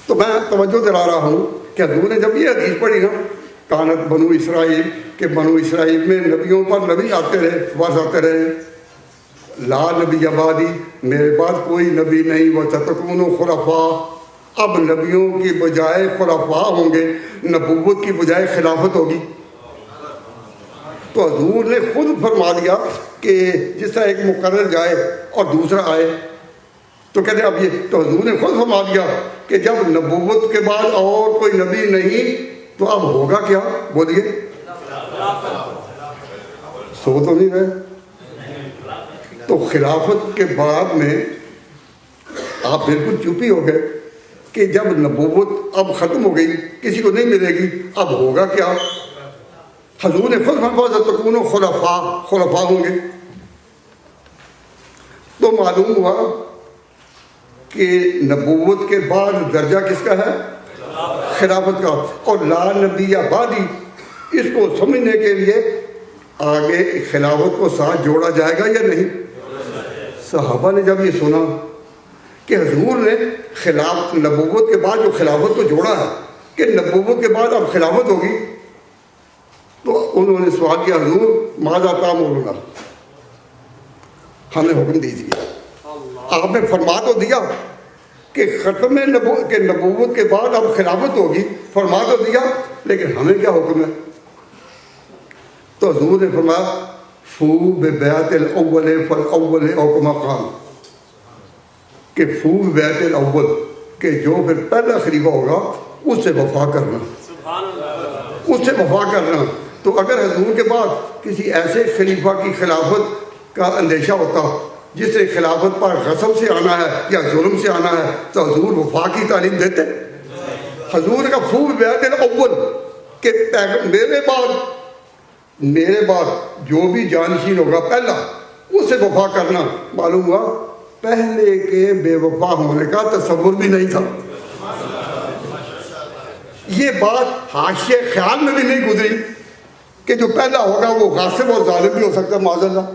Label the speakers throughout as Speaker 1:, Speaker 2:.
Speaker 1: تو میں توجہ دلا رہا ہوں کہ حضور نے جب یہ حدیث پڑھی نا، کانت بنو اسرائیل، کہ بنو اسرائیل میں نبیوں پر نبی آتے رہے، واضح آتے رہے، لا نبی بعدی، میرے بعد کوئی نبی نہیں، وَتَتَكُونُ خُلَفَاءَ، اب نبیوں کی بجائے خلفاء ہوں گے، نبوت کی بجائے خلافت ہوگی۔ تو حضور نے خود فرما دیا کہ جس طرح ایک مقرر جائے اور دوسرا آئے، تو کہتے ہیں اب یہ، تو حضور نے خود فرما دیا کہ جب نبوت کے بعد اور کوئی نبی نہیں تو اب ہوگا کیا؟ بولیے، سو تو نہیں رہے؟ تو خلافت کے بعد میں آپ بالکل چپ ہی ہو گئے کہ جب نبوت اب ختم ہو گئی، کسی کو نہیں ملے گی، اب ہوگا کیا؟ حضور نے خود فرمایا تکونو خلفاء ہوں گے۔ تو معلوم ہوا کہ نبوت کے بعد درجہ کس کا ہے؟ خلافت کا۔ اور لا نبی بعدی، اس کو سمجھنے کے لیے آگے خلافت کو ساتھ جوڑا جائے گا یا نہیں؟ صحابہ نے جب یہ سنا کہ حضور نے نبوت کے بعد جو خلافت کو جوڑا ہے کہ نبوت کے بعد اب خلافت ہوگی، تو انہوں نے سوال کیا، حضور ماذا تأمرنا، ہمیں حکم دیجیے۔ آپ نے فرما تو دیا کہ ختم نبوت کے بعد اب خلافت ہوگی، فرما تو دیا، لیکن ہمیں کیا حکم ہے؟ تو حضور نے فرمایا فو ببیعت الاول فالاول او کما قال، کہ فو ببیعت الاول، کہ جو پھر پہلا خلیفہ ہوگا اس سے وفا کرنا، اس سے وفا کرنا۔ تو اگر حضور کے بعد کسی ایسے خلیفہ کی خلافت کا اندیشہ ہوتا جس سے خلافت پر غصب سے آنا ہے یا ظلم سے آنا ہے، تو حضور وفا کی تعلیم دیتے؟ حضور کا فو ببیعت الاول، کہ میرے بعد جو بھی جانشین ہوگا پہلا، اس سے وفا کرنا۔ معلوم ہوا پہلے کے بے وفا ہونے کا تصور بھی نہیں تھا۔ یہ بات حاشیے خیال میں بھی نہیں گزری کہ جو پہلا ہوگا وہ غاصب اور ظالم بھی ہو سکتا ہے، معاذ اللہ۔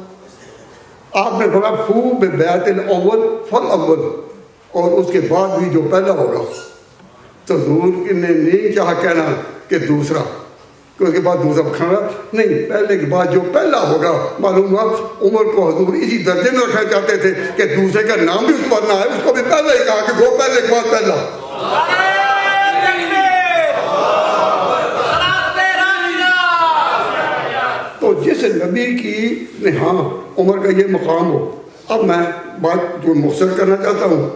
Speaker 1: آپ نے فرمایا فو ببیعت الاول فالاول، اور اس کے بعد بھی جو پہلا ہوگا۔ تو حضور نے نہیں چاہا کہنا کہ دوسرا، کہ اس کے بعد دوسرا کھانا نہیں، پہلے کے بعد جو پہلا ہوگا۔ معلوم ہوا عمر کو حضور اسی درجے میں رکھنا چاہتے تھے کہ دوسرے کا نام بھی اس پر نہ ہے، اس کو بھی پہلے ہی کہا کہ وہ پہلے کے بعد پہلا۔ تو جس نبی کی ہاں عمر کا یہ مقام ہو، اب میں بات جو مختصر کرنا چاہتا ہوں،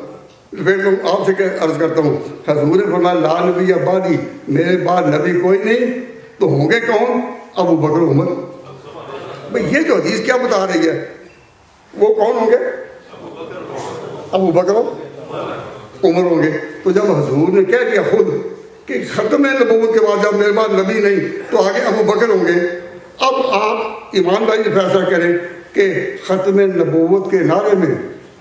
Speaker 1: پھر آپ سے عرض کرتا ہوں، حضور نے فرمایا لا نبی بعدی، میرے بعد نبی کوئی نہیں، تو ہوں گے کون؟ ابو بکر عمر۔ بھئی یہ جو حدیث کیا بتا رہی ہے، وہ کون ہوں گے؟ ابو بکر عمر ہوں گے۔ تو جب حضور نے کہہ دیا خود کہ ختم نبوت کے بعد جب میرے بعد نبی نہیں تو آگے ابو بکر ہوں گے، اب آپ ایمانداری سے فیصلہ کریں کہ ختم نبوت کے نعرے میں،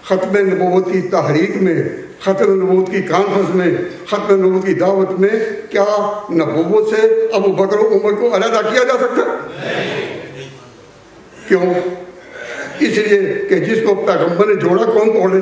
Speaker 1: ختم نبوت کی تحریک میں، ختم نبوت کی کانفرنس میں، ختم نبوت کی دعوت میں، کیا نبوت سے ابو بکر و عمر کو علیحدہ کیا جا سکتا ہے؟ کیوں؟ اس لیے کہ جس کو پیغمبر نے جوڑا کون توڑے؟